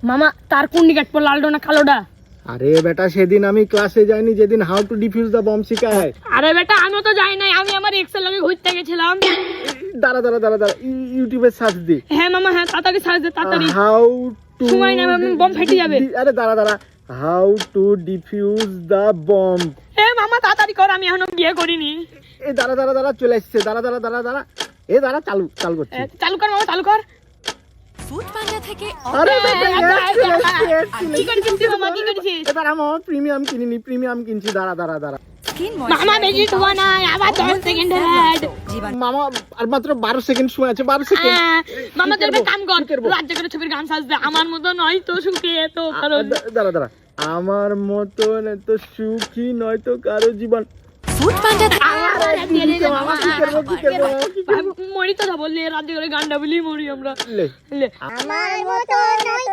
মামা তার কুন্ডি কাটবো, লালডো না কালোটা? আরে বেটা সেদিন আমি ক্লাসে যাইনি, যেদিন how to defuse the bomb শিখায়। আরে বেটা আমিও তো যাই নাই, আমি আমার এক্সেল লগে ঘুরতে গেছিলাম। দাঁড়া দাঁড়া দাঁড়া দাঁড়া, ইউটিউবে সার্চ দি। হ্যাঁ মামা, হ্যাঁ তাড়াতাড়ি সার্চ দে, তাড়াতাড়ি। হাউ টু, সময় নেই, বম ফেটে যাবে। আরে দাঁড়া দাঁড়া, how to defuse the bomb. এ মামা তাড়াতাড়ি কর, আমি এখনো বিয়ে করিনি। এ দাঁড়া দাঁড়া দাঁড়া, চলে আসছে। দাঁড়া দাঁড়া দাঁড়া দাঁড়া, এ দাঁড়া, চালু করছি। চালু কর মামা, চালু কর। ফুড পান্ডা থেকে আরে বেটা, কি করেছিস মামা, কি করেছিস? এবার আমার প্রিমিয়াম কিনিনি, প্রিমিয়াম কিনছি। দাঁড়া দাঁড়া দাঁড়া, স্কিন মামা বেশি ধোয়া নাই, আবার 10 সেকেন্ড হেড। মামা আর মাত্র 12 সেকেন্ড সময় আছে, 12 সেকেন্ড। মামা তুই একটা কাম কর, কি করবো? রাজ্য করে ছবির গান সাজবে, আমার মতো নয় তো সুখে তো কারণ। দাঁড়া দাঁড়া, আমার মতন এত সুখী নয় তো কারো জীবন। ফুড পান্ডা মরি তো বললি, রাজ্য করে গানটা বলি মরি আমরা। লে, লে। আমার মতো নয়